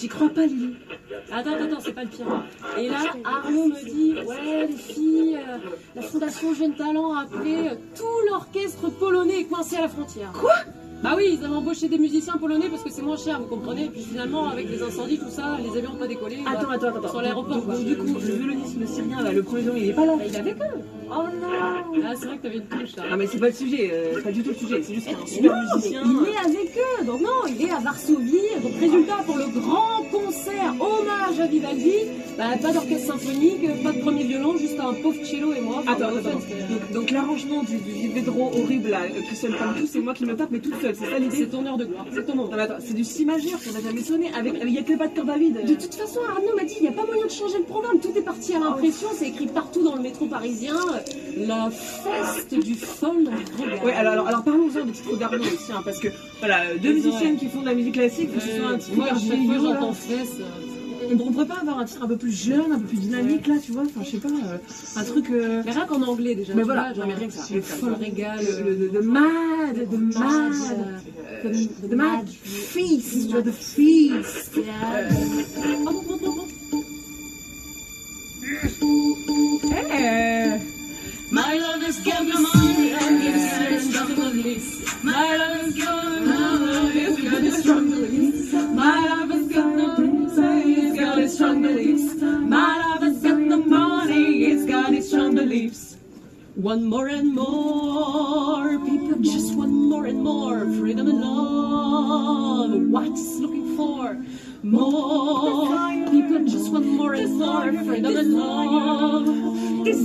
j'y crois pas, Lily. Attends, c'est pas le pire. Et là, Arnaud me dit, ouais, les filles, la Fondation Jeunes Talents a appelé tout l'orchestre polonais est coincé à la frontière. Quoi? Bah oui, ils avaient embauché des musiciens polonais parce que c'est moins cher, vous comprenez. Et puis finalement, avec les incendies, tout ça, les avions n'ont pas décollé. Attends. Sur l'aéroport, quoi. Donc, du coup, le violoniste syrien, là, le premier violon, il est pas là. Bah, il avait que. Oh non. Ah, c'est vrai que t'avais une touche, là. Non, mais c'est pas le sujet, c'est pas du tout le sujet. C'est juste qu'il y a un super musicien. Il est avec eux, donc non, il est à Varsovie. Donc résultat, pour le grand concert hommage à Vivaldi, bah, pas d'orchestre symphonique, pas de premier violon, juste un pauvre cello et moi. Enfin, Attends. Donc l'arrangement du Vedro horrible là, qui sonne comme tout, c'est moi qui me tape, mais toute seule, c'est ça l'idée? C'est ton heure de gloire, c'est ton moment. Non mais attends, c'est du si majeur qu'on n'a jamais sonné, il y a que pas de cœur David. De toute façon, Arnaud m'a dit, il n'y a pas moyen de changer le programme, tout est parti à l'impression, c'est écrit partout dans le métro parisien, la feste du folle régal. Ouais, alors parlons-en des titres d'Arnaud aussi, hein, parce que voilà, deux musiciennes qui font de la musique classique, faut que ce soit un titre moi, à chaque fois, vieillot, là. j'entends fesse. On pourrait pas avoir un titre un peu plus jeune, un peu plus dynamique là, tu vois, enfin je sais pas, un truc. Mais rien qu'en anglais déjà. Mais tu voilà, vois, genre, non, mais rien que ça. Le folle régal. The mad feast, tu vois, the feast. My love is got the money and it's strong beliefs. My love is got the money, it's got its strong beliefs. My love has got the money, it's got its strong beliefs. My love has got the money, it's got its strong beliefs. One more and more, people just want more and more freedom and love. What's looking for? More people just want more and more freedom and love.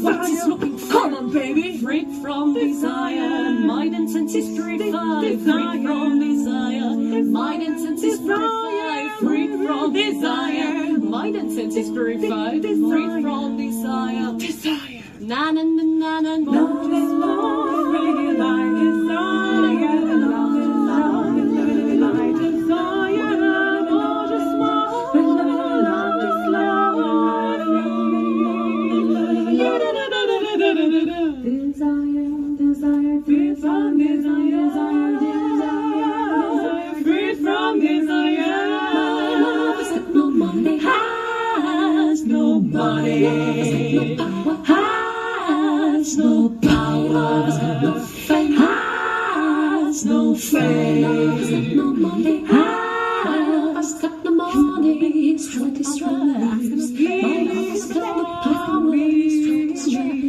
What is looking for? Come on, baby. Freed from desire, mind and senses purified. Freed from desire, mind and senses purified. Freed from desire, mind and senses purified. Freed from desire. Na na na na na na. Love is love, really like desire. Love is love, really like desire. Love is love, love is love. Desire, free from desire, free from desire. Has no money, has no money, has no power, no fame, has no fame, no money, has got no money, it's strong, my love has got no power, it's strong,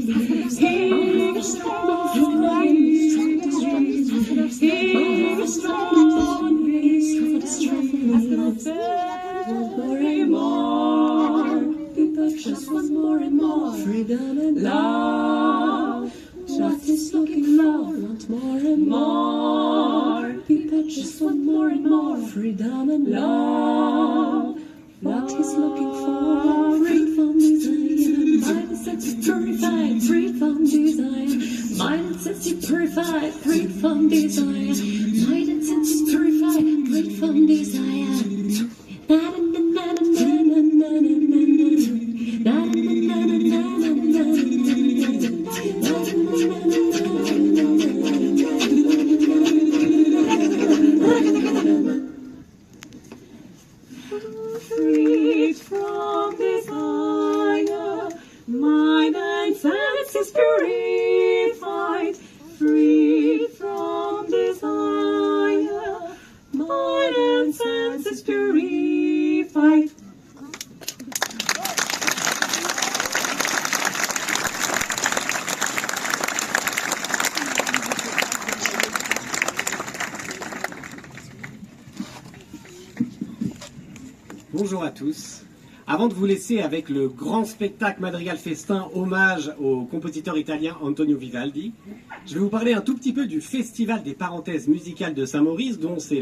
just want more and more freedom and love. What is looking for? Want more and more. People just want more and more freedom and love. What is looking for? Freed from desire. Mind and senses purified. Freed from desire. Mind and senses purified. Freed from desire. Mind and senses purified. Freed from desire. Na na na na na na na na Freed from desire, mind and senses purified. Freed from desire, mind and senses purified. Bonjour à tous. Avant de vous laisser avec le grand spectacle Madrigal Festin, hommage au compositeur italien Antonio Vivaldi, je vais vous parler un tout petit peu du Festival des parenthèses musicales de Saint-Maurice, dont c'est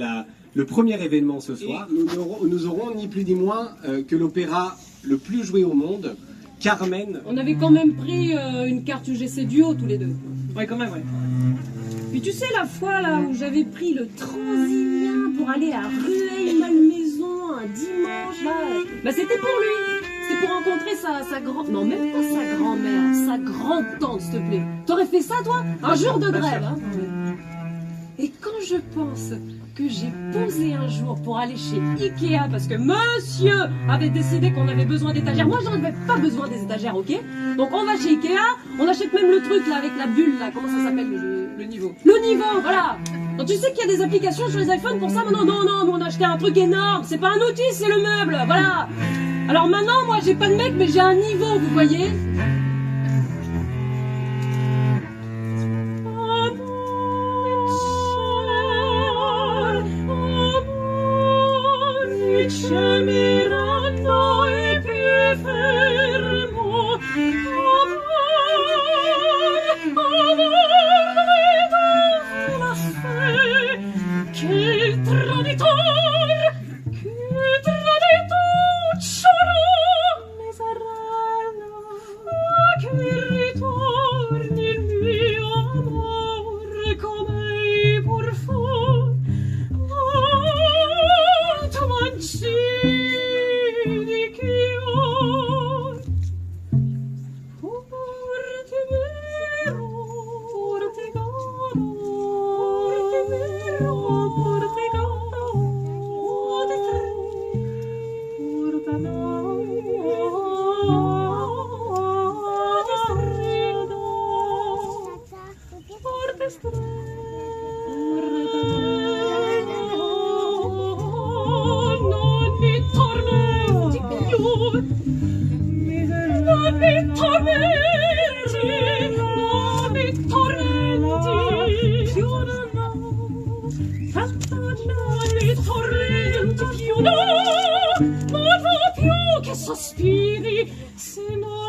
le premier événement ce soir. Nous aurons ni plus ni moins que l'opéra le plus joué au monde, Carmen. On avait quand même pris une carte UGC duo tous les deux. Ouais, quand même, ouais. Puis tu sais la fois là où j'avais pris le Transilien pour aller à Rueil-Malmaison un dimanche là, bah c'était pour lui. C'était pour rencontrer sa grand... Non, même pas sa grand-mère, sa grand-tante, s'il te plaît. T'aurais fait ça toi? Un jour de grève, hein. Et quand je pense que j'ai posé un jour pour aller chez Ikea parce que monsieur avait décidé qu'on avait besoin d'étagères. Moi, j'en avais pas besoin des étagères, ok? Donc on va chez Ikea, on achète même le truc là avec la bulle là, comment ça s'appelle? Le niveau. Le niveau, voilà. Donc tu sais qu'il y a des applications sur les iPhones pour ça maintenant? Non, nous on a acheté un truc énorme, c'est pas un outil, c'est le meuble, voilà. Alors maintenant, moi j'ai pas de mec, mais j'ai un niveau, vous voyez? Sospiri se non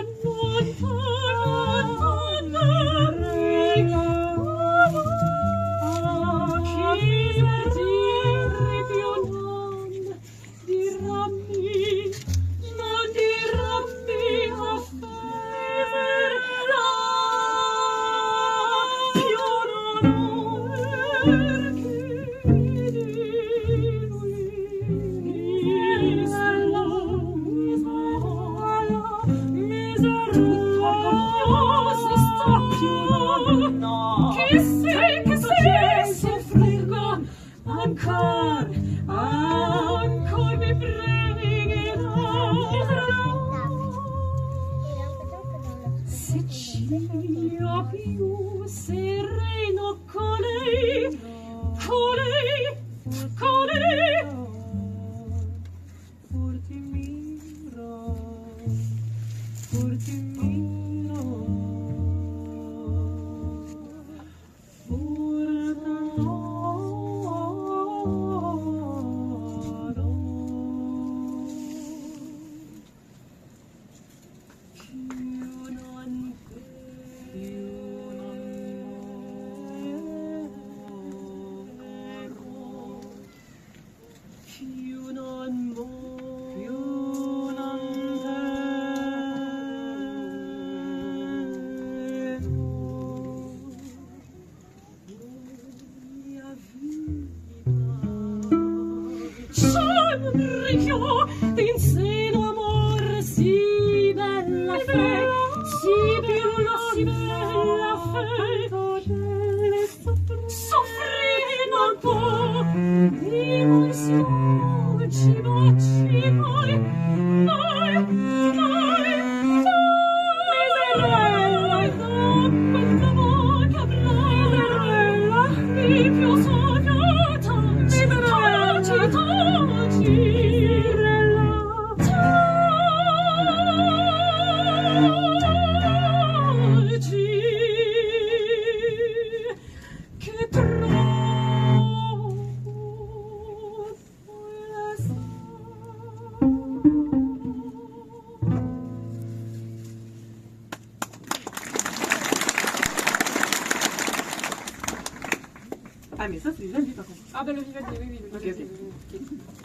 Ah mais ça c'est Vivaldi par contre. Ah bah le Vivaldi, oui. Ok.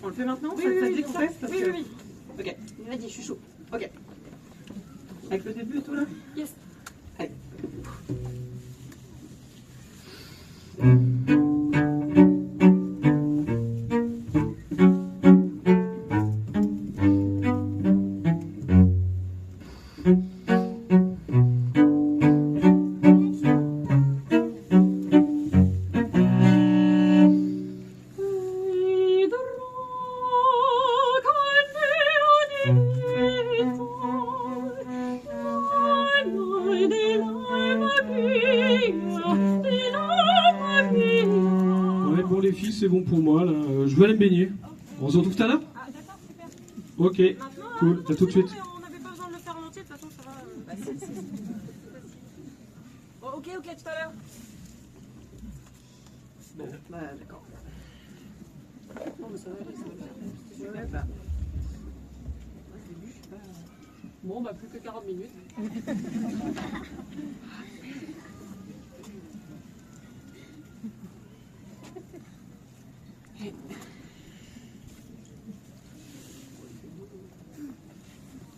On le fait maintenant? Oui, Ça oui, te oui, dit qu'on teste? Parce que- oui. Ok. Vas-y, je suis chaud. Ok. Avec le début et tout là? Yes. Allez. les filles, c'est bon pour moi. Là. Je vais aller me baigner. On se retrouve tout à l'heure? Ah, d'accord, super. Ok, cool. À tout de suite. On avait pas besoin de le faire en entier, de toute façon, ça va. Bon, ok, tout à l'heure. Bon, bah d'accord. Non, mais ça va aller, ça va le faire. Ouais, bah. Bon, bah, plus que 40 minutes.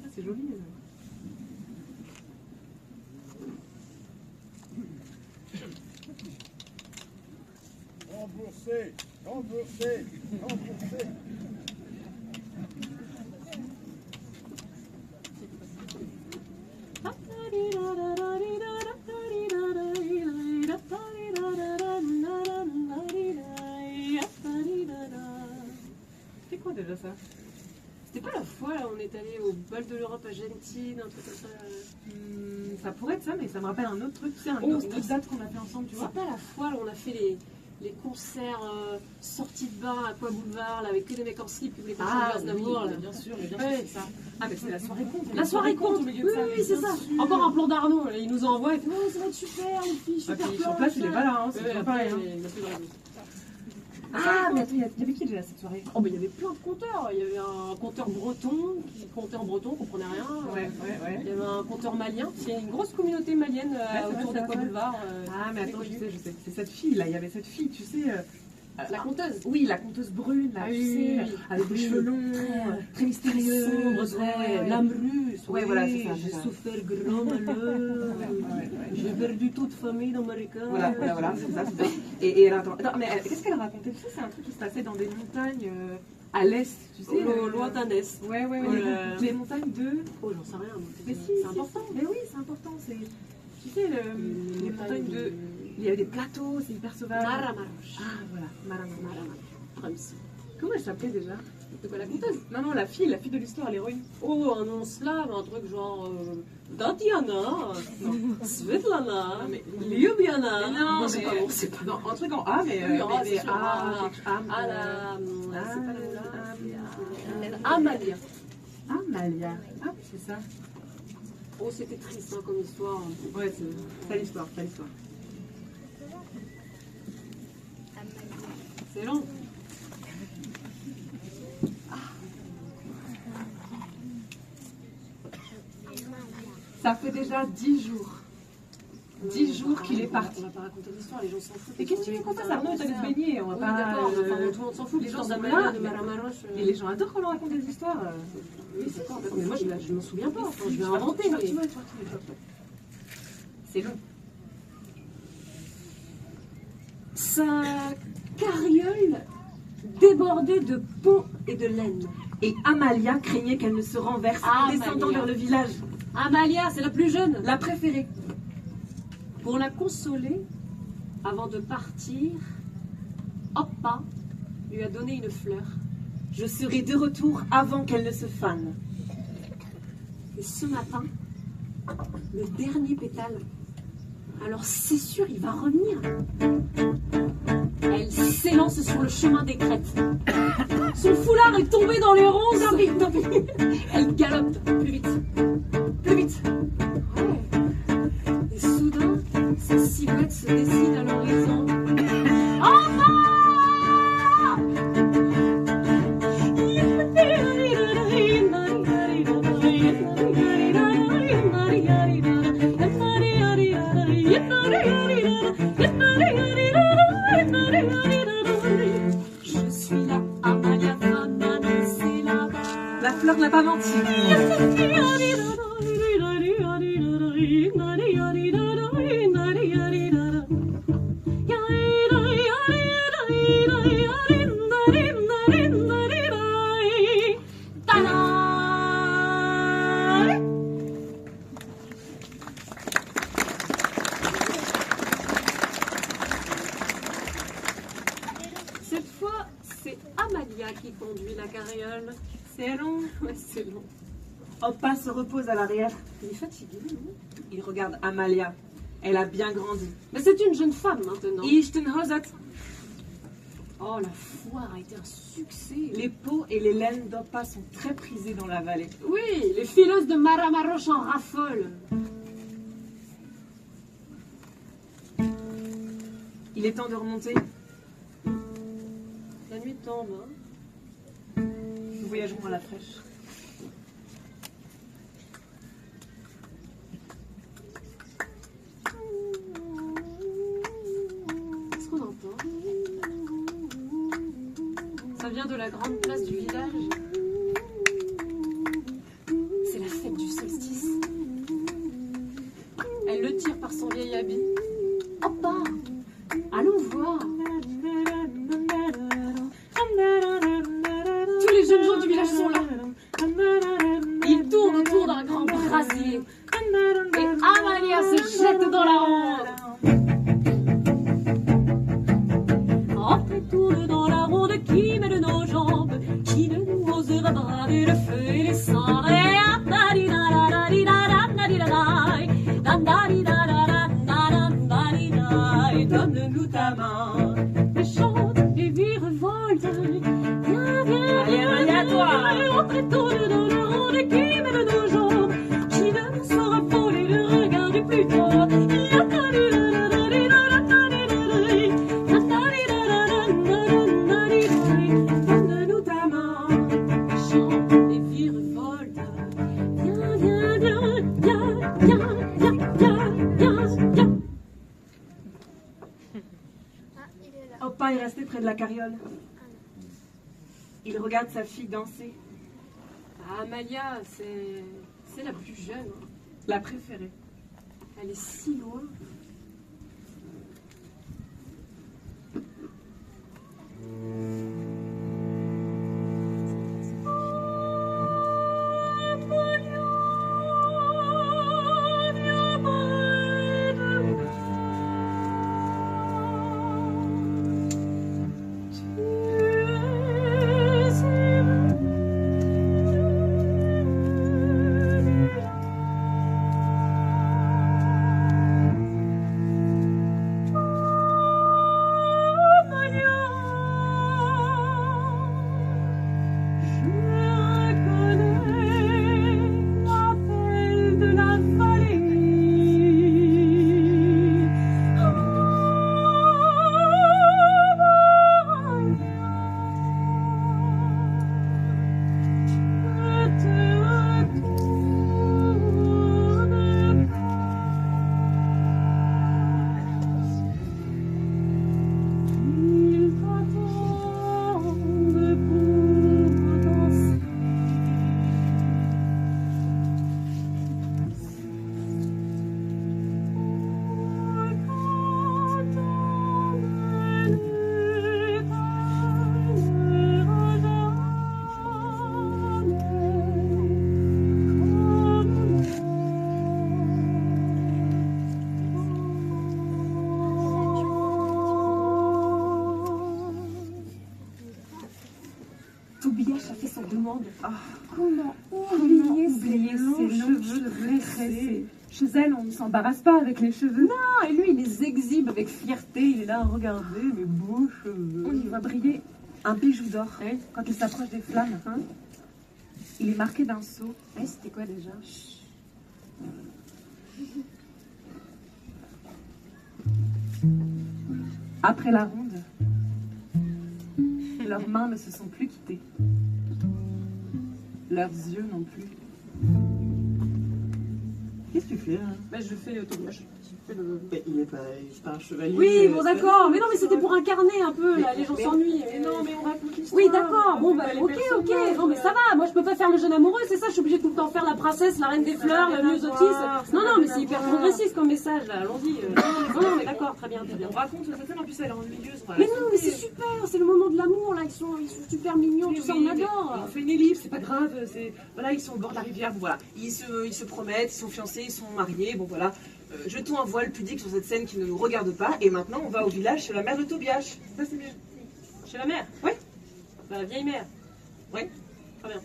Ah, c'est joli. Remboursé, remboursé, remboursé. C'est quoi déjà ça? C'était pas la fois, là, on est allé au bal de l'Europe Argentine, un truc comme ça. Ça pourrait être ça, mais ça me rappelle un autre truc. Tu sais, Oh, une autre date qu'on a fait ensemble, tu vois. C'est pas la fois, là, on a fait les concerts sorties de bar à Aqua Boulevard, là, avec que des mecs en slip, puis les Ah, concerts d'Aznavour, là. bien sûr, Ouais. c'est ça. Ah, mais c'est la soirée compte. La soirée compte, au milieu oui, de ça. oui, c'est ça. Encore un plan d'Arnaud, là, il nous envoie, il fait, oh, ça va être super, les filles, Ah, super puis plan. sur place, il est pas là, hein, c'est Ouais, toujours après, pareil. hein. il n'a plus de raison. Ah, mais attends, il y avait qui déjà cette soirée? Oh, mais il y avait plein de compteurs. Il y avait un compteur breton qui comptait en breton, on comprenait rien. Ouais. Il y avait un compteur malien. Il y a une grosse communauté malienne c'est autour vrai, d'Aqua c'est vrai. Boulevard. Ah, mais attends, connue. je sais. C'est cette fille là, il y avait cette fille, tu sais. La conteuse. Oui, la conteuse brune, là, Ah tu oui, sais, oui, oui. avec des Oui, cheveux longs, très mystérieuse. Sombre, ouais. L'âme russe. Ouais, voilà, c'est ça. J'ai c'est ça. souffert grand malheur. Ouais. J'ai perdu toute famille dans ma récolte. Voilà, c'est ça. Et alors, attends, mais qu'est-ce qu'elle racontait? Tu sais, c'est un truc qui se passait dans des montagnes à l'est, tu sais. Lointain d'Est. Ouais. Les montagnes de. Oh, j'en sais rien. Mais si, c'est important. Mais oui, c'est important. C'est, tu sais, les montagnes de. Il y avait des plateaux, c'est hyper sauvage. Maramarouche. Ah, voilà, Maramarouche. Ramsey. Comment elle s'appelait déjà? De quoi, la conteuse? Non, la fille de l'histoire, l'héroïne. Oh, un nom slave, un truc genre Tatiana, Svetlana, Non, mais- Ljubljana. Non, c'est mais- pas bon, c'est pas Non, un truc en A, mais. Oui, en A, c'est sûr. Ah, Ah, la. C'est pas la. Ah, Amalia. Amalia. Ah, c'est ça. Oh, c'était triste hein, comme histoire. Ouais, c'est l'histoire, C'est long. Ça fait déjà 10 jours. 10 jours qu'il est parti. On va pas raconter l'histoire, les gens s'en foutent. Et qu'est-ce que tu veux qu'on fasse? Arnaud est allé se baigner, on va Oui, pas. d'accord, mais enfin, tout le monde s'en fout. les L'histoire gens d'Amalia, sont de là, Maramarouche. Et les gens adorent quand on raconte des histoires. Oui, c'est d'accord. Mais moi, je me souviens pas. Enfin, je vais inventer. Tu mais- vois. C'est long. Sa carriole débordait de peau et de laine. Et Amalia craignait qu'elle ne se renverse en Amalia. descendant vers le village. Amalia, c'est la plus jeune. La préférée. Pour la consoler, avant de partir, Oppa lui a donné une fleur. Je serai de retour avant qu'elle ne se fane. Et ce matin, le dernier pétale. Alors c'est sûr, il va revenir. Elle s'élance sur le chemin des crêtes. Son foulard est tombé dans les ronces. Tant pis. Elle galope plus vite. Plus vite. Et soudain, sa silhouette se dessine à l'horizon. Je suis là, Amalia Fanana, c'est là. La fleur n'a pas menti. Cette fois, c'est Amalia qui conduit la carriole. C'est long. Ouais, c'est long. Oppa se repose à l'arrière. Il est fatigué, non? Il regarde Amalia. Elle a bien grandi. Mais c'est une jeune femme maintenant. Ich den Hosat. Oh, la foire a été un succès. Les peaux et les laines d'Opa sont très prisées dans la vallée. Oui, les fileuses de Maramaroche en raffolent. Il est temps de remonter. La nuit tombe, hein. Nous voyagerons à la fraîche. Qu'est-ce qu'on entend? Ça vient de la grande place du village. C'est la fête du solstice. Elle le tire par son vieil habit. Hop, allons voir. Tous les jeunes gens du village sont là. Ils tournent autour d'un grand brasier. Et Amalia se jette dans la ronde. Entre tourne dans la ronde qui mêle nos jambes, qui ne nous osera braver le feu et les cendres. Et donne-nous ta main, et chante et virevolte. Viens, viens, Allez, viens, à toi. entre tourne dans la ronde qui mêle nos jambes, qui ne nous saura voler le regard du plus tard. Donne-nous ta main, chante et virevolte. Viens, viens, viens, viens, viens, viens, viens, viens, viens. Opa est resté près de la carriole. Il regarde sa fille danser, Amalia, c'est la plus jeune. Hein. la préférée. Elle est si loin. Tobias a fait sa demande. Comment oublier ces longs cheveux tressés? Chez elle, on ne s'embarrasse pas avec les cheveux. Ah, et lui, il les exhibe avec fierté. Il est là, regardez mes beaux cheveux. On y voit briller un bijou d'or Oui. quand il s'approche des flammes. Hein. Il est marqué d'un sceau. C'était quoi déjà? Après la ronde, leurs mains ne se sont plus quittées. Leurs yeux non plus. Qu'est-ce que tu fais là? Bah, je fais Tobias. Je fais le... Il est pas un chevalier. Oui, bon d'accord, mais non, mais c'était pour incarner un peu, là, les gens s'ennuient. Mais non, mais on raconte l'histoire. Oui, d'accord, bon, bah, Les ok, personnages. non, mais ça va, moi je peux pas faire le jeune amoureux, c'est ça, je suis obligée tout le temps faire la princesse, la reine des fleurs, la myosotis. Non, non, mais c'est hyper progressiste comme message, là, allons-y. Non, mais d'accord, très bien, très bien. On raconte cette scène, en plus elle est ennuyeuse. Mais non, mais c'est super, c'est le moment de l'amour, là, ils sont super mignons, tout ça, on adore. On fait une ellipse, c'est pas grave. Voilà, ils sont au bord de la rivière, bon, voilà. Ils se promettent, ils sont fiancés, ils sont mariés, bon voilà. Jetons un voile pudique sur cette scène qui ne nous regarde pas. Et maintenant, on va au village chez la mère de Tobias. Ça, c'est mieux. Chez la mère? Oui. Bah, la vieille mère. Oui. Très bien.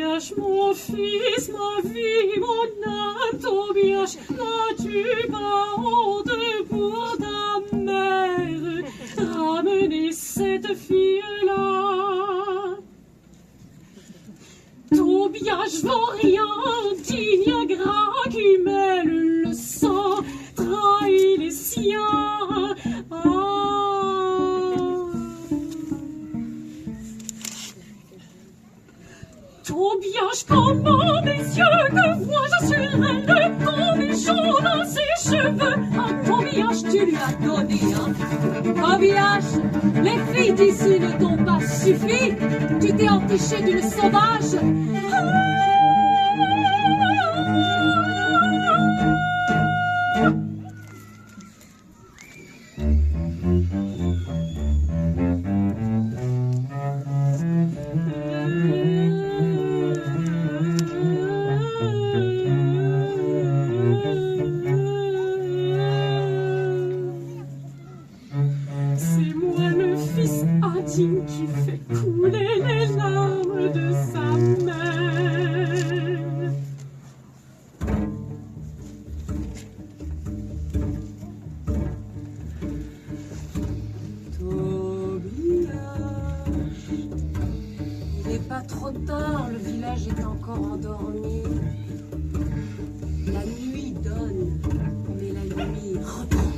Tobias, mon fils, ma vie, mon âme, Tobias, n'as-tu pas honte pour ta mère? Ramenez cette fille-là. Tobias, je vaux rien, digne ingrat qui mêle le sang, trahit les siens. Tobias, comment mes yeux que vois-je sur elle, quand mes jours dans ses cheveux? Ah, Tobias, tu lui as donné, hein? Tobias, les filles d'ici ne t'ont pas suffi, tu t'es entiché d'une sauvage. C'est moi le fils indigne qui fait couler les larmes de sa mère. Tobias, il n'est pas trop tard, le village est encore endormi. La nuit donne, mais la nuit reprend.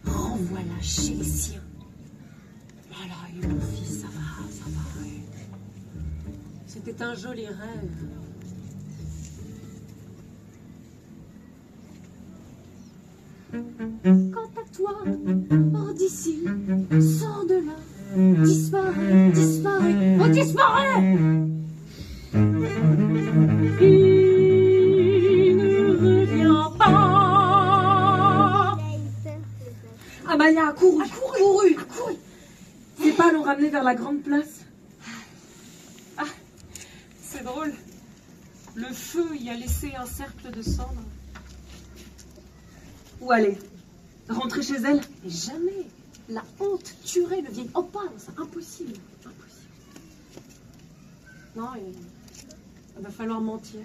Renvoie-la chez les siens. Voilà, et mon fils, ça va, oui. C'était un joli rêve. Quant à toi, hors d'ici, sors de là, disparais, disparais, oh disparais! Il ne revient pas. Amalia a couru, couru. Ses pas l'ont ramené vers la grande place. Ah, c'est drôle. Le feu y a laissé un cercle de cendres. Où aller? Rentrer chez elle? Mais jamais. La honte tuerait le vieil opale. C'est impossible. Impossible. Non, il va falloir mentir.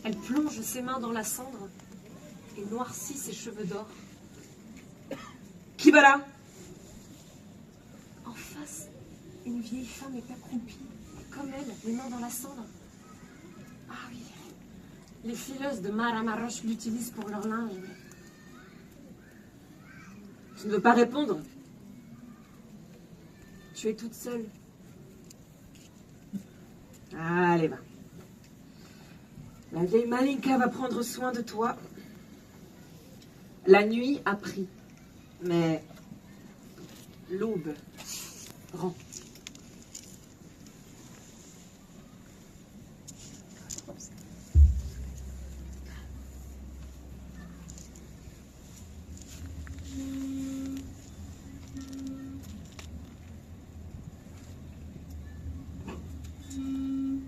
Elle plonge ses mains dans la cendre et noircit ses cheveux d'or. Qui va là? En face, une vieille femme est accroupie, comme elle, les mains dans la cendre. Ah oui, les fileuses de Maramaroche l'utilisent pour leur linge. Tu ne veux pas répondre? Tu es toute seule. Allez, va. La vieille Malinka va prendre soin de toi. La nuit a pris, mais l'aube rend.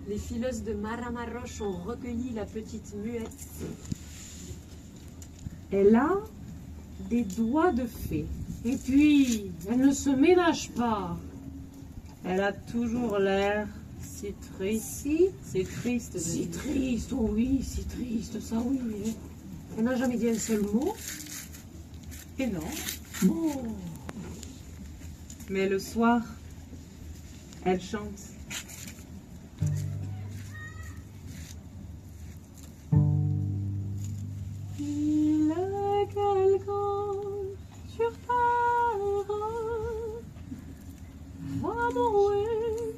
Les fileuses de Maramaroche ont recueilli la petite muette. Elle a des doigts de fée. Et puis, elle ne se ménage pas. Elle a toujours l'air si triste. C'est triste. Si triste, oh oui, si triste, ça oui. Elle n'a jamais dit un seul mot. Et non. Oh. Mais le soir, elle chante. Il est quelqu'un sur terre, va mourir.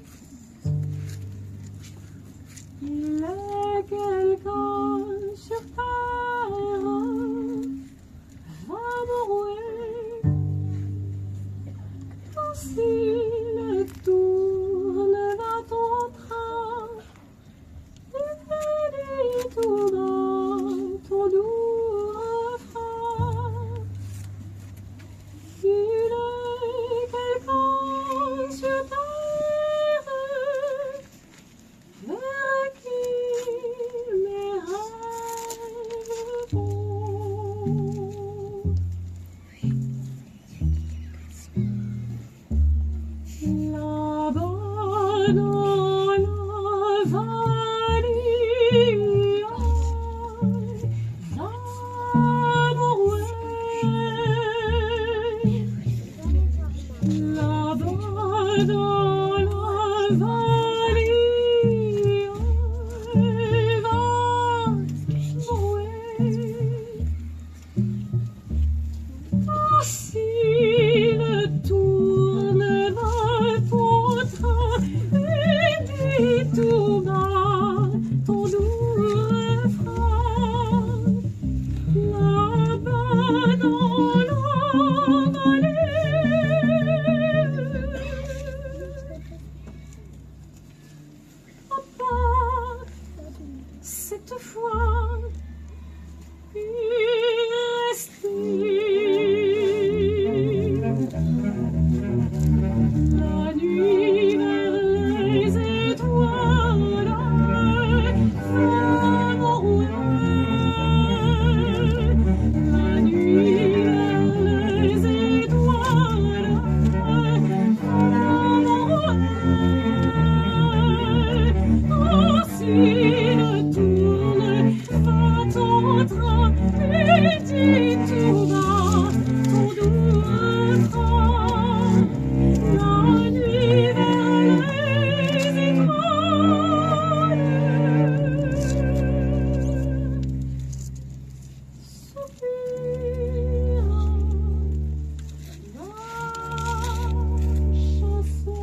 Il est quelqu'un sur terre, va mourir. Quand s'il tourne Là-bas dans la vallée, va jouer. Ah, s'il tourne vers ton train et dit tout bas ton doux refrain, là-bas dans la vallée. Papa, cette fois, il est resté. La nuit vers les étoiles, amoureux. La nuit vers les étoiles, amoureux. Oh, s'il tourne, va ton train et dis tout bas ton doux refrain. La nuit vers les étoiles, soupire la chanson.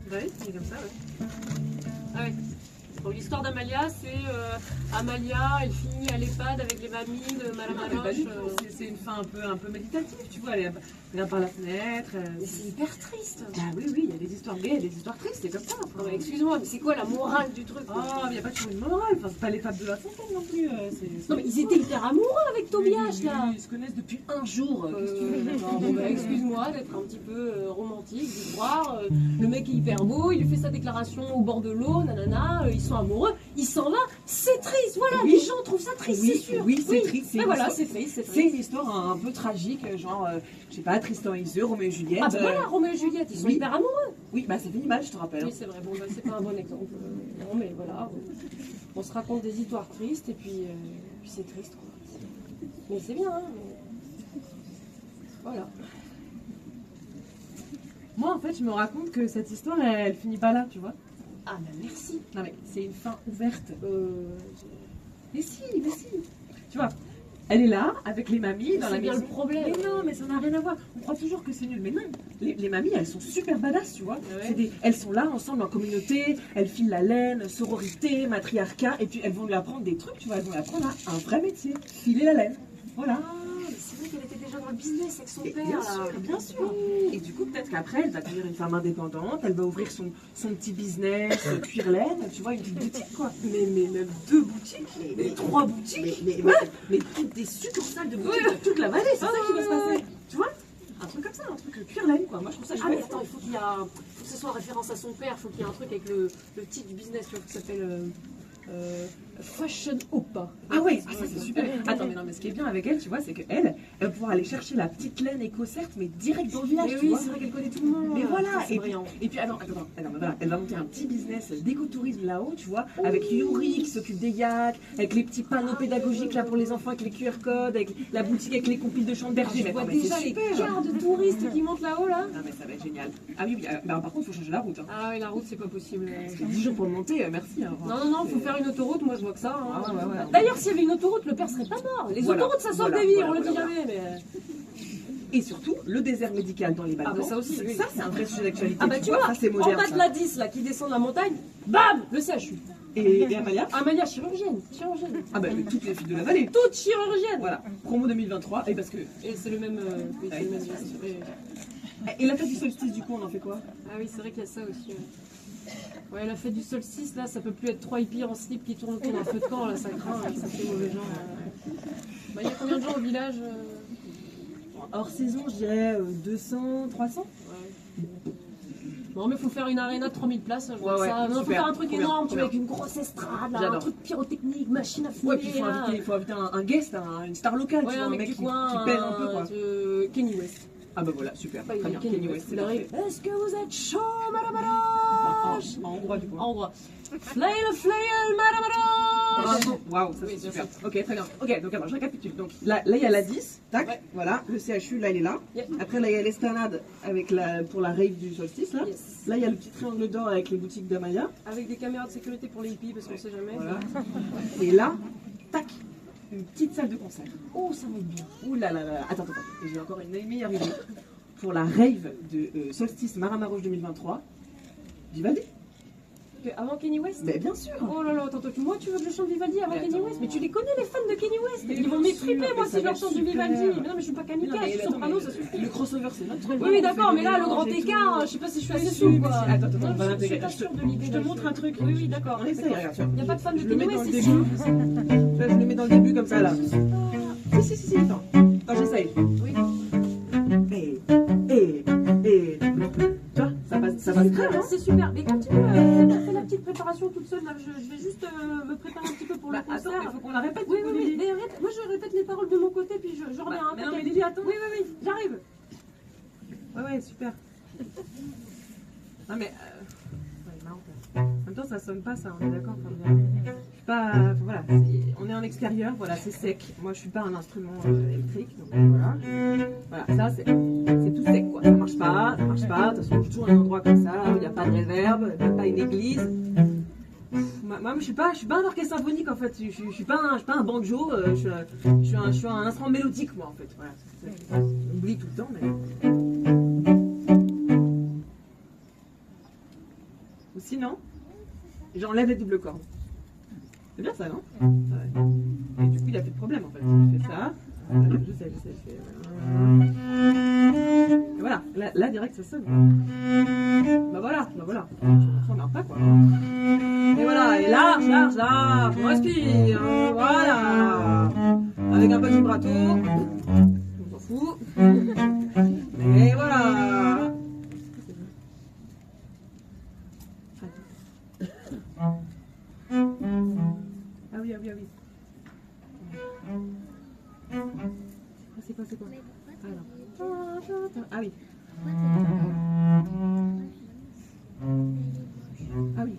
Bah oui, c'est comme ça, ouais. Ah ouais. Bon, l'histoire d'Amalia, c'est Amalia, elle finit à l'EHPAD avec les mamies de Madame Ah, mais pas Aloche. du tout, c'est une fin un peu méditative, tu vois, elle regarde par la fenêtre. Mais c'est hyper triste. Ah oui, oui, il y a des histoires gaies, des histoires tristes, c'est comme ça. Non, mais excuse-moi, mais c'est quoi la morale du truc quoi? Oh, mais il n'y a pas toujours une morale, enfin, c'est pas les fables de la fontaine non plus. Non, mais ils étaient hyper amoureux avec Tobias là. Ils se connaissent depuis un jour. Qu'est-ce que tu veux? Bon, bah, excuse-moi d'être un petit peu romantique, de croire. Le mec est hyper beau, il lui fait sa déclaration au bord de l'eau, nanana, ils sont amoureux, il s'en va, c'est triste, voilà, Oui. les gens trouvent ça triste, Oui, c'est sûr. oui, c'est triste, c'est Mais une voilà, histoire- c'est fait, c'est C'est fait. une histoire un peu tragique, genre, je sais pas, Tristan et Iseult, Roméo et Juliette. Ah bah voilà, Roméo et Juliette, ils sont oui. hyper amoureux. Oui, bah ça fait une image, je te rappelle. Oui, c'est vrai, bon, bah, c'est pas un bon exemple. Non, mais voilà, on se raconte des histoires tristes et puis c'est triste, quoi. Mais c'est bien, hein, mais... Voilà. Moi, en fait, je me raconte que cette histoire, elle finit pas là, tu vois. Ah bah merci. Non, mais c'est une fin ouverte. Mais si. Tu vois, elle est là, avec les mamies, dans la C'est bien maison. le problème. Mais non, mais ça n'a rien à voir. On croit toujours que c'est nul. Mais non, les mamies, elles sont super badass, tu vois. Ouais. Elles sont là, ensemble, en communauté. Elles filent la laine, sororité, matriarcat. Et puis, elles vont lui apprendre des trucs, tu vois. Elles vont lui apprendre un vrai métier. Filer la laine. Voilà. Ah, mais c'est vrai qu'elle était déjà dans le business avec son Et père, bien là. sûr, bien sûr. Et du coup, peut-être qu'après, elle va devenir une femme indépendante, elle va ouvrir son petit business, cuir laine, tu vois, une petite boutique, quoi. Mais même 2 boutiques, mais 3 boutiques, mais toutes des succursales de boutiques dans toute la vallée, c'est ça qui va se passer. Tu vois, un truc comme ça, un truc cuir laine, quoi. Moi, je trouve ça Ah mais chouette. attends, faut que ce soit référence à son père, faut qu'il y ait un truc avec le titre du business, tu vois, qui s'appelle Fashion Oppa. Ah ouais, ah, ça c'est super. Attends, mais non, mais ce qui est bien avec elle, tu vois, c'est qu'elle, elle va pouvoir aller chercher la petite laine écossaise, mais direct dans le village, Mais tu oui, vois. c'est vrai qu'elle connaît tout le monde. Mais voilà, C'est brillant. et puis attends, voilà, elle va monter un petit business d'écotourisme là-haut, tu vois, avec Yuri qui s'occupe des yaks, avec les petits panneaux pédagogiques là pour les enfants, avec les QR codes, avec la boutique avec les compiles de chants de berger. Je Mais vois attends, mais déjà c'est les super. cars de touristes qui montent là-haut là. Non mais ça va être génial. Ah oui, oui, bah, par contre, faut changer la route. Hein. Ah oui, la route c'est pas possible. Parce que 10 jours pour monter, merci. Hein, Non, non, non, faut faire une autoroute, moi je vois que ça. Hein. Ah ouais, ouais. D'ailleurs, s'il y avait une autoroute, le père serait pas mort. Les Voilà, autoroutes, ça sauve voilà, des vies, voilà, on le dit voilà. jamais. Mais... Et surtout, le désert médical dans les Balkans. Ah bah ça aussi, oui. Ça, c'est un vrai sujet d'actualité. Ah bah tu vois, ça c'est en moderne. bas de ça. la 10 là qui descend de la montagne, bam, le CHU. Et Amalia Amalia, chirurgienne, chirurgienne. Ah bah toutes les filles de la vallée. Toute chirurgienne. Voilà, promo 2023. Et parce que. Et c'est le même. Oui, c'est le même geste, oui. Et la fête du solstice, du coup, on en fait quoi? Ah oui, c'est vrai qu'il y a ça aussi. Ouais, la fête du solstice, là, ça peut plus être trois hippies en slip qui tournent autour d'un feu de camp, là, ça craint, ça fait mauvais genre. Bah, il y a combien de gens au village Hors saison, je dirais 200, 300. Ouais. Non, mais faut faire une aréna de 3000 places, je vois Ouais, ça. Non, faut super. faire un truc Trop bien, énorme, trop tu vois, avec bien. une grosse estrade, là, un J'adore. truc pyrotechnique, machine à fumer. Ouais, puis là. il faut inviter un guest, une star locale, Ouais, tu vois, un mec mec du qui coin, pèse un peu, quoi. Kenny West. Ah bah voilà, super. Pas Très bien, Kenny West, c'est il arrive. parfait. Est-ce que vous êtes chaud, madame Aroche En hongrois, du coup. En hongrois. Flail, madame Aroche. Waouh, ça Oui, c'est bien super. Ok, très bien. Ok, donc alors je récapitule. Donc là il y a la 10, tac, Ouais. voilà, le CHU, là il est là. Yeah. Après là il y a l'Esplanade avec pour la rave du solstice, là. Yes. Là il y a le petit triangle d'or avec les boutiques d'Amaya. Avec des caméras de sécurité pour les hippies, parce qu'on sait jamais. Voilà. Et là, tac, une petite salle de concert. Oh, ça va être bien. Ouh là là là, attends, j'ai encore une meilleure idée. Pour la rave de solstice Maramarouche 2023, Vivaldi. Avant Kenny West Mais bien sûr. Oh là là, attends, moi tu veux que je chante Vivaldi avant Mais Kenny attends. West? Mais tu les connais les fans de Kenny West? Mais Ils vont bien m'étriper sûr, moi mais si ça je leur va chante être du Vivaldi. super. Mais non, mais je suis pas Non, kamikaze, mais je suis attends, soprano, mais ça suffit. le crossover c'est notre truc. Oui, oui, on d'accord, fait mais des là, le grand mélanges et écart, tout. je sais pas si je suis Mais assez si, souple, mais quoi. si. Attends, Non, on va je suis l'intégrer. pas sûre de l'idée. Je te montre un truc. Oui, oui, d'accord. On essaye, regarde, tu vois. Il n'y a pas de fan de Je le Kenny mets dans West le ici. début. Je le mets dans le début comme ça là. Si, attends. Attends, j'essaye. Oui. Et. Tu vois, ça passe très bien. C'est super. Mais continue, fais la petite préparation toute seule. Là. Je vais juste me préparer un petit peu pour le Attends, concert. il faut qu'on la répète. Oui, du oui, coup, oui. Lily. Mais arrête, moi je répète les paroles de mon côté, puis je reviens. Bah, Hein, mais non, peut-être. mais Lily, attends. Oui, j'arrive. Ouais, super. Non, mais. Ouais, marrant. En même temps, ça sonne pas, ça, on est d'accord. Enfin, je suis pas. Enfin, voilà, on est en extérieur, voilà, c'est sec. Moi, je suis pas un instrument électrique, donc voilà. Voilà, ça, c'est tout sec, quoi. Ça marche pas. De toute façon, je tourne à un endroit comme ça, où il n'y a pas de réverb, même pas une église. Moi, je suis pas un orchestre symphonique, en fait. Je suis pas un banjo, je suis un instrument mélodique, moi, en fait. Voilà. On oublie tout le temps, mais. Ou sinon, j'enlève les doubles cordes. C'est bien ça, non? Ouais. Et du coup, il a plus de problème en fait. Il fait ça. Je sais. Et voilà, là direct ça sonne. Bah voilà. On s'emmerde pas quoi. Et voilà, et large, on respire. Voilà. Avec un peu de vibrato. On s'en fout. Et voilà. Ah oui. C'est quoi Ah oui. Ah oui.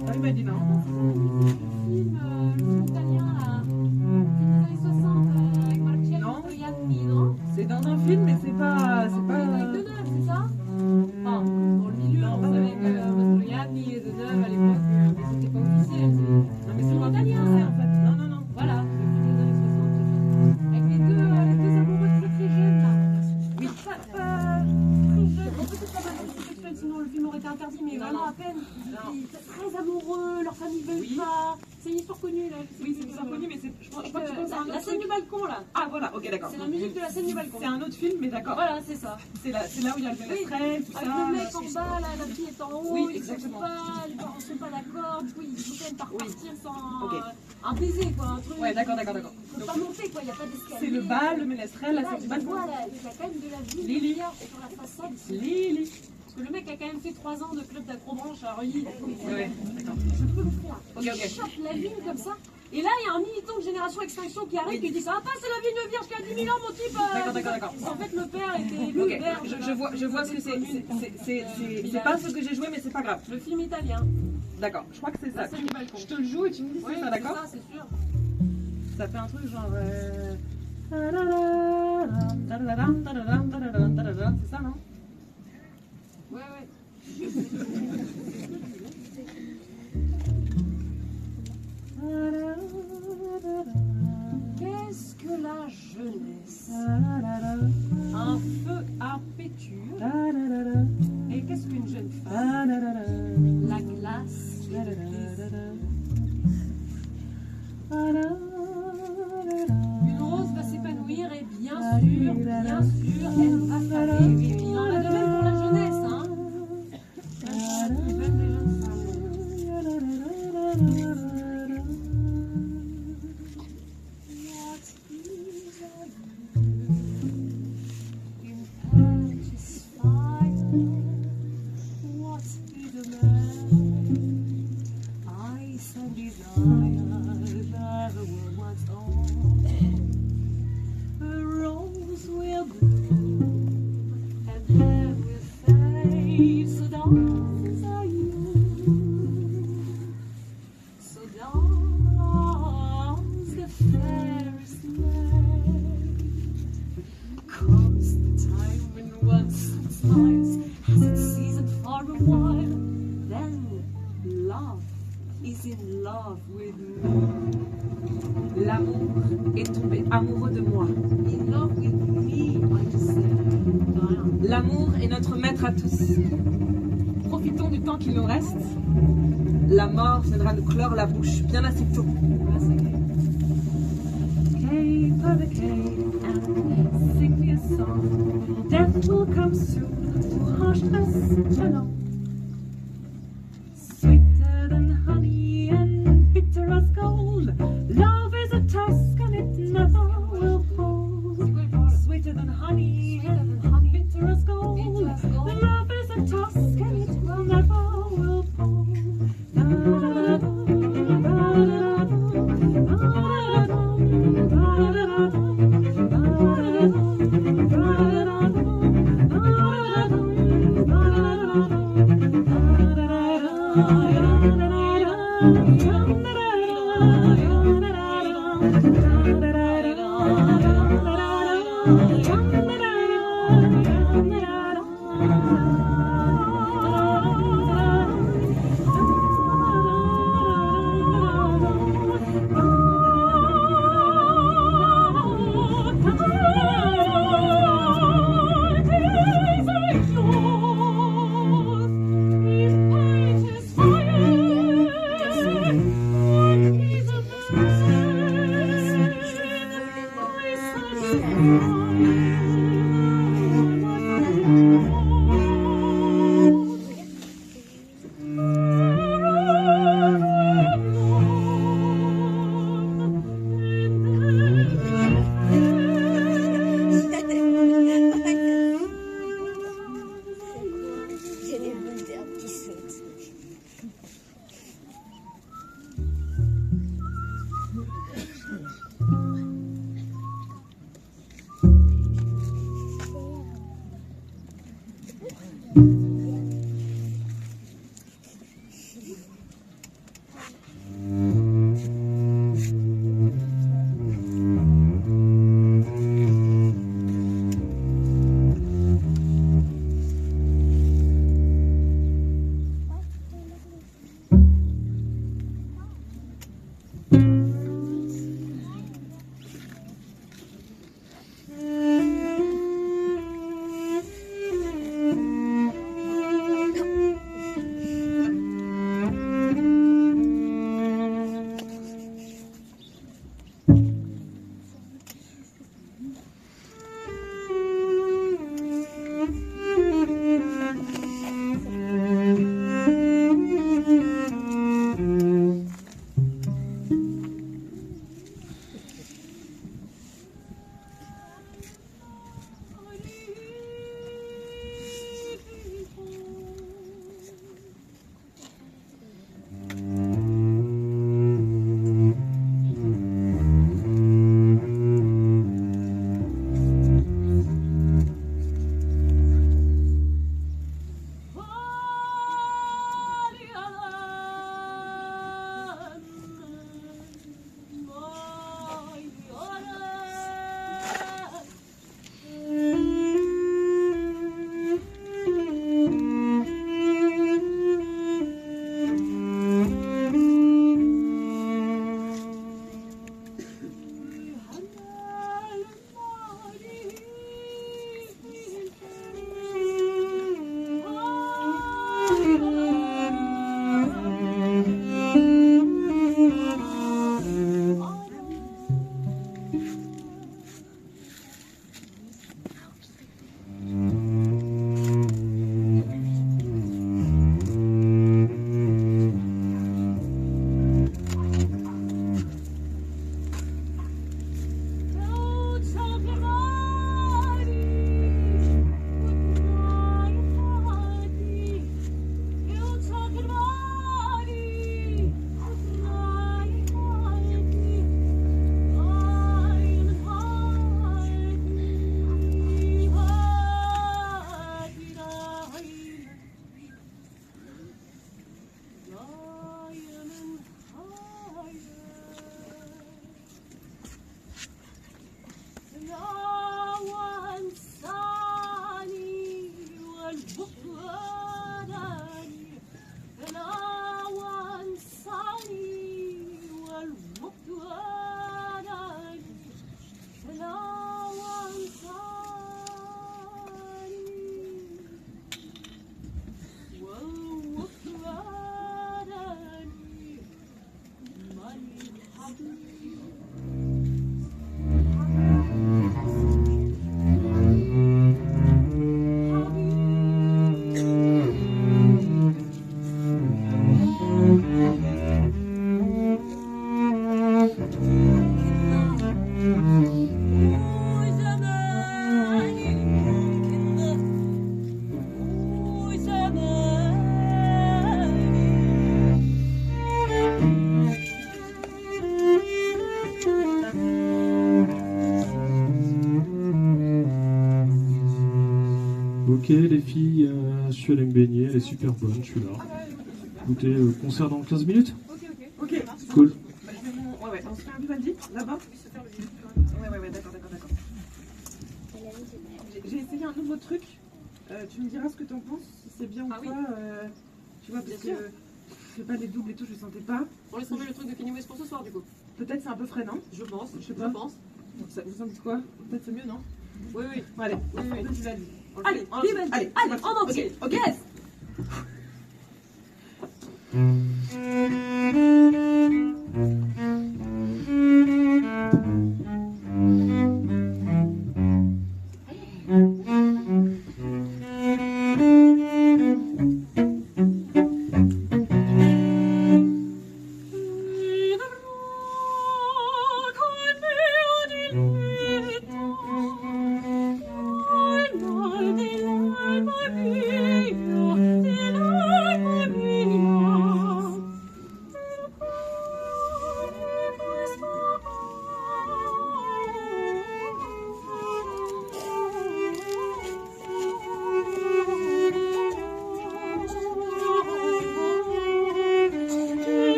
Ah oui, Madina. Film italien là, film des années 60 avec Marcello Non. Mastroianni, non? C'est dans un film, mais c'est pas. Avec Deneuve, c'est ça? Enfin, dans le milieu, on savait que Mastroianni et Deneuve à l'époque, mais c'était pas officiel. Non, mais c'est C'est italien, italien, en fait. Non, non, non. Voilà, le film des années 60, c'est ça. Avec les deux amoureux très très jeunes là. Oui. Pas très jeunes, peut-être pas mal sexuel, sinon le film aurait été interdit, mais Non, vraiment non. à peine. Non. Ils étaient très amoureux, leur famille veut Oui. pas. C'est une histoire connue là. Oui, c'est bien connu, mais je crois que tu penses à un La autre scène truc. du balcon là. Ah, voilà, ok, d'accord. C'est la musique de la scène du balcon. C'est un autre film, mais d'accord. Voilà, c'est ça. C'est là où il y a le ménestrel, tout Avec ça. le mec en bas, là, la fille est en haut, Oui, ils exactement. les parents sont pas d'accord, du coup ils finissent par Oui. partir sans Ok. un baiser quoi, un truc. Ouais, d'accord. Ils peuvent pas monter quoi, il n'y a pas d'escalier. C'est le bal, le ménestrel, la Là, scène du il balcon. voit, là, il y a quand même de la vie Lily. lumière sur la façade. Lily. Parce que le mec a quand même fait 3 ans de club d'acrobranche à Reuilly. Ouais, d'accord. Je peux le faire. Ok, ok. Il chope la ligne comme ça. Et là, il y a un militant de Génération Extinction qui arrive qui dit ça va pas, c'est la vie de vierge qui a 10 000 ans, mon type. D'accord. En fait, le père était élu Ok, berge. je vois ce que c'est. C'est pas ce que j'ai joué, mais c'est pas grave. Le film italien. D'accord, je crois que c'est ça. La scène du balcon. Je te le joue et tu me dis si Oui, c'est ça, d'accord? c'est sûr. Ça fait un truc genre. C'est ça, non? Ouais. Qu'est-ce que la jeunesse? Un feu impétueux. Et qu'est-ce qu'une jeune femme? La glace. Une rose va s'épanouir et bien sûr, elle va faner. Et puis il en a de même pour la jeunesse, hein. Ils veulent des jeunes femmes. L'amour est tombé amoureux de moi. In love with me, I just said. De rien. L'amour est notre maître à tous. Profitons du temps qu'il nous reste. La mort viendra nous clore la bouche bien assez tôt. Cave for the cave and sing me a song. Death will come soon to hush us along. Sweeter than honey and bitter as gold. Love is a tusk and it never will fold. Sweeter than honey and bitter as gold. Love is a tusk and it never will fold. Ok les filles, je suis allé me baigner, elle est super bonne, je suis là. Écoutez, concert dans 15 minutes? Ok. Cool. Bah, je vais mon... Ouais, on se fait un Vivaldi, là-bas. Ouais, d'accord. J'ai essayé un nouveau truc. Tu me diras ce que t'en penses, si c'est bien ou pas. Tu vois, parce que je sais pas, les doubles et tout, je sentais pas. On laisse tomber le truc de Kanye West pour ce soir, du coup. Peut-être c'est un peu frais, non? Je pense. Je sais pas. Vous en dites quoi? Peut-être c'est mieux, non? Oui. Bon, allez, Oui. deux Vivaldi. Allez, Allez, en entier. Ok. Yes.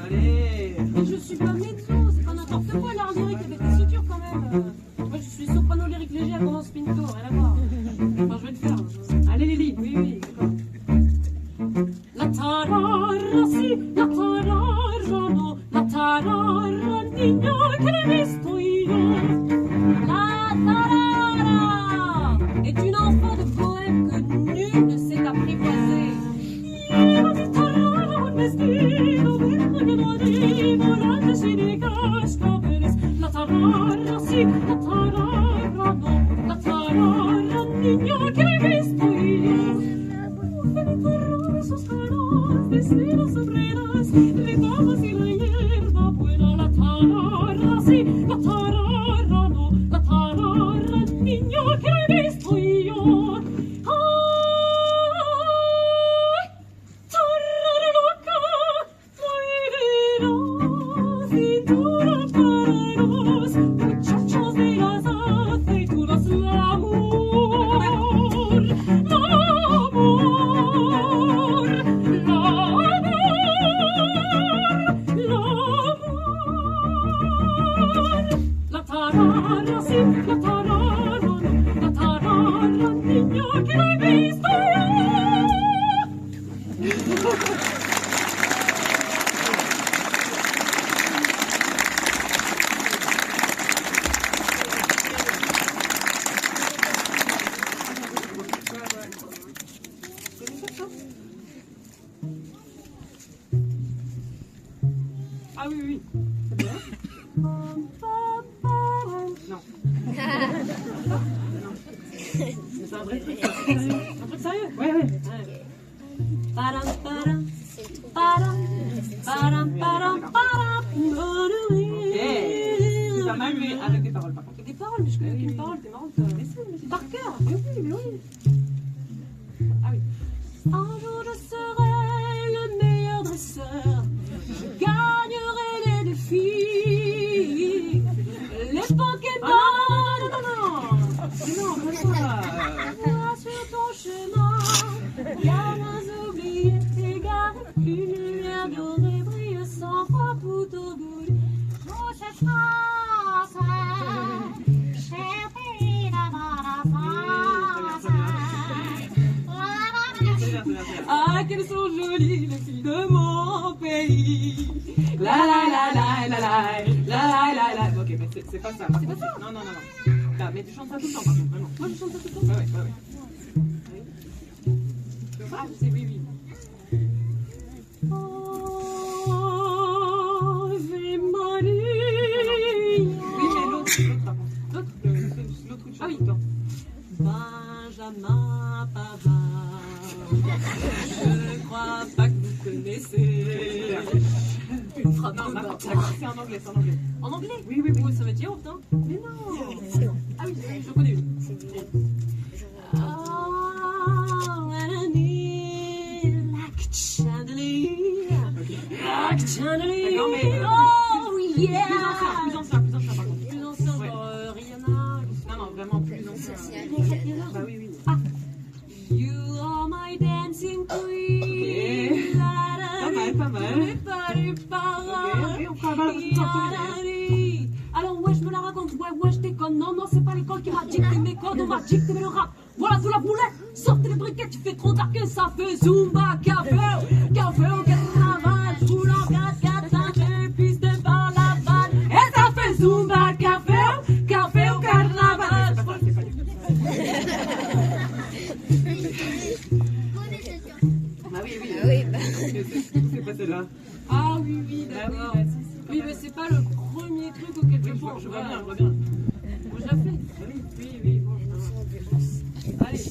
Allez. Mais je suis pas mezzo, c'est pas n'importe quoi l'art lyrique avec des sutures quand même. Moi je suis soprano lyrique léger à Tendance Pinto, rien à voir. Enfin je vais le faire. Allez, Lily. Oui, d'accord. La tarara, sì, la tarara, no, la tarara, niño, que l'ai visto io. La tarara est une enfant de poème que nul ne sait apprivoiser. Io di tarara un vestito, vergogna di volante si ricasca per la tarara, sì, la tarara, no, la tarara, niño, que l'hai visto io. Sus caras de seda sombreras, le damas y la hierba buena, la tarara, sí, la tarara, no, la tarara, niño, que la he visto yo. Ay, tarara loca, morirá, cintura para los muchachos de las aceitunas, l'amor, la tarara, sí, la tarara, niño, que la he visto Ah oui. Non. C'est un vrai truc. Un truc sérieux? Ouais. Param, param, param, param. Aucune parole, t'es marrante. Par cœur. Mais oui, mais oui. Ah oui. Un jour je serai le meilleur dresseur. Je gagnerai les défis. Les Pokémon. Non. Mais non, comme ça. Vois sur ton chemin. Gamins oubliés, égarés. Une lumière dorée brille sans foi tout au bout. Oh, cette France, cher pays d'abord la France. Ah, qu'elles sont jolies les filles de mon pays. La la la la la la la la la. Ok, mais c'est pas ça. C'est pas ça. Non. Là, mais tu chantes ça tout le temps, par contre, vraiment. Moi, je chante ça tout le temps. Ouais. Ah, je sais, oui. Ave Maria. Oui, mais l'autre, par contre. L'autre, ah oui, toi. Benjamin Pavard. Je ne crois pas que vous connaissez. Une frappe Non, de d'accord, bâtard. c'est en anglais. En anglais? Oui, Ça va être yaourt, hein? Mais non. Ah oui, je connais une. Oh, and I need like chandelier. Like chandelier. D'accord, mais, Oh, yeah. Plus ancien, par contre. Plus ancien, Ouais. genre Rihanna. Non, vraiment plus ancien. Bah oui. You are my dancing queen. Pas mal. Ok, on fera un bal. Alors ouais, je me la raconte, ouais, je déconne. Non, c'est pas l'école qui m'a dicté mes codes, on m'a dicté le rap. Voilà, sous la boulette, sortez les briquettes, tu fais trop tard que ça fait Zumba, café au carnaval. Je roule en 4x4, ça fait piste par la balle. Et ça fait Zumba, café au carnaval. Ah oui. bah. C'est pas celle-là. Ah oui, d'accord. Oui, mais c'est pas le premier truc auquel je pense. Je vois bien. Bon, je la fais. Oui, bon. Allez.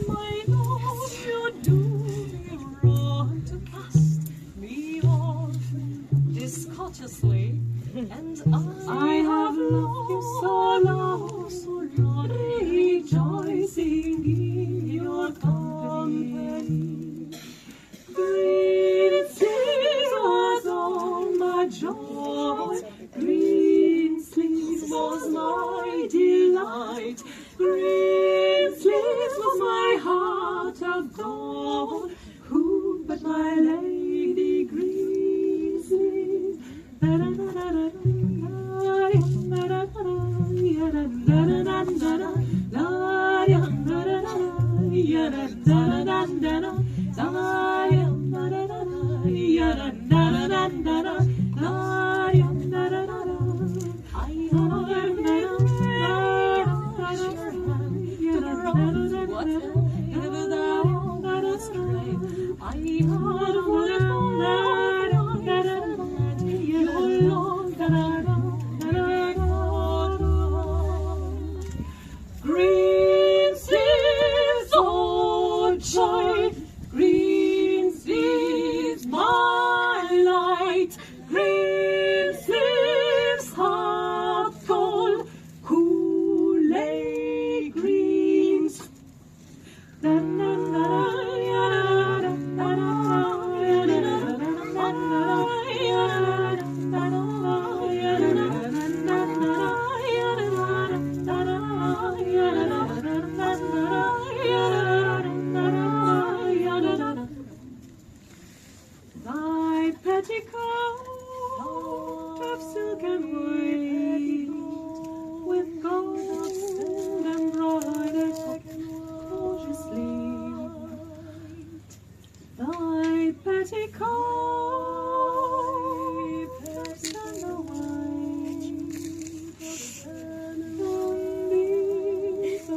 My love, you do me wrong to cast me off discourteously, and I have loved you so long, rejoicing in your company. Green sleeves was all my joy. Green sleeves was my delight. Green sleeves was my heart of gold. Who but my lady green sleeves? Green sleeves, oh joy, green sleeves, my light, green sleeves, hot cold, Kool-Aid greens. Thy petticoat of silk and white, with gold embroidered gorgeously. Thy petticoat of silk and white, from these I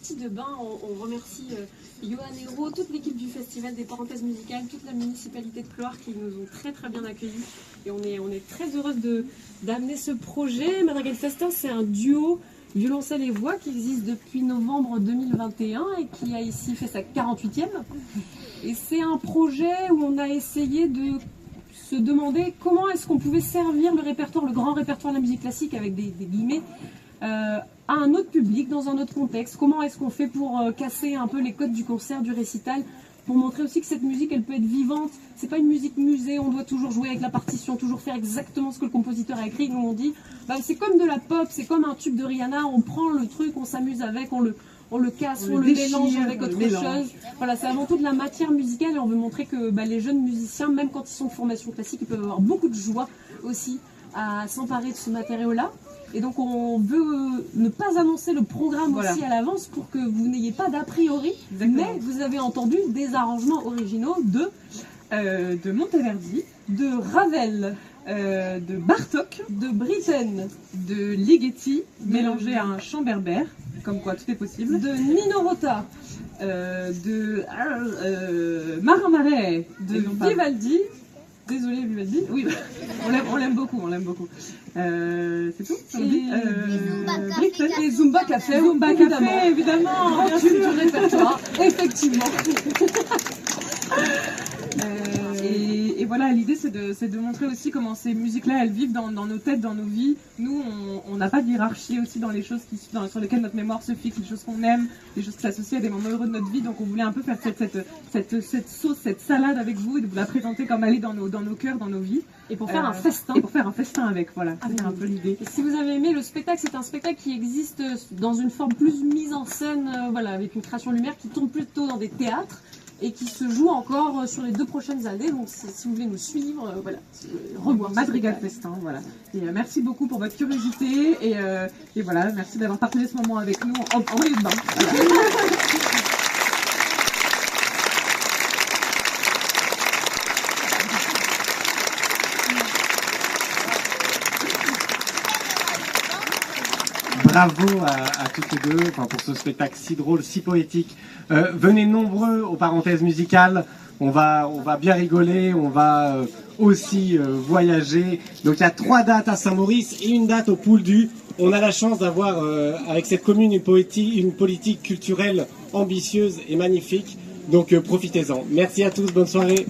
sortie de bain, on remercie Johan Hérault, toute l'équipe du Festival des Parenthèses Musicales, toute la municipalité de Cloire qui nous ont très très bien accueillis. Et on est très heureuse d'amener ce projet. Madrigal Festin, c'est un duo violoncelle et voix qui existe depuis novembre 2021 et qui a ici fait sa 48e. Et c'est un projet où on a essayé de se demander comment est-ce qu'on pouvait servir le répertoire, le grand répertoire de la musique classique avec des guillemets, à un autre public, dans un autre contexte. Comment est-ce qu'on fait pour casser un peu les codes du concert, du récital, pour montrer aussi que cette musique, elle peut être vivante. C'est pas une musique musée, on doit toujours jouer avec la partition, toujours faire exactement ce que le compositeur a écrit. Nous on dit, c'est comme de la pop, c'est comme un tube de Rihanna, on prend le truc, on s'amuse avec, on le casse, on le mélange avec autre chose. Voilà, c'est avant tout de la matière musicale et on veut montrer que les jeunes musiciens, même quand ils sont de formation classique, ils peuvent avoir beaucoup de joie aussi à s'emparer de ce matériau-là. Et donc on veut ne pas annoncer le programme aussi à l'avance pour que vous n'ayez pas d'a priori, mais vous avez entendu des arrangements originaux de Monteverdi, de Ravel, de Bartók, de Britten, de Ligeti, mélangé à un chant berbère, comme quoi tout est possible, de Nino Rota, de Marin Marais, de Vivaldi. Désolé Vivaldi, oui, on l'aime beaucoup, c'est tout. Et Zumba Café, évidemment, grand tube du répertoire, effectivement. Et voilà, l'idée c'est de montrer aussi comment ces musiques-là, elles vivent dans nos têtes, dans nos vies. Nous, on n'a pas de hiérarchie aussi dans les choses sur lesquelles notre mémoire se fixe, les choses qu'on aime, les choses qui s'associent à des moments heureux de notre vie. Donc on voulait un peu faire cette sauce, cette salade avec vous et de vous la présenter comme elle est dans nos cœurs, dans nos vies. Et pour faire un festin. Et pour faire un festin avec, voilà. C'est un peu l'idée. Et si vous avez aimé le spectacle, c'est un spectacle qui existe dans une forme plus mise en scène, avec une création lumière qui tourne plutôt dans des théâtres et qui se joue encore sur les 2 prochaines années. Donc si vous voulez nous suivre, revoir Madrigal Festin, voilà. Et merci beaucoup pour votre curiosité et voilà, merci d'avoir partagé ce moment avec nous en maillot de bain. Voilà. Bravo à toutes les deux pour ce spectacle si drôle, si poétique. Venez nombreux aux parenthèses musicales. On va bien rigoler, on va aussi voyager. Donc il y a 3 dates à Saint-Maurice et une date au Pouldu. On a la chance d'avoir avec cette commune une politique culturelle ambitieuse et magnifique. Donc profitez-en. Merci à tous, bonne soirée.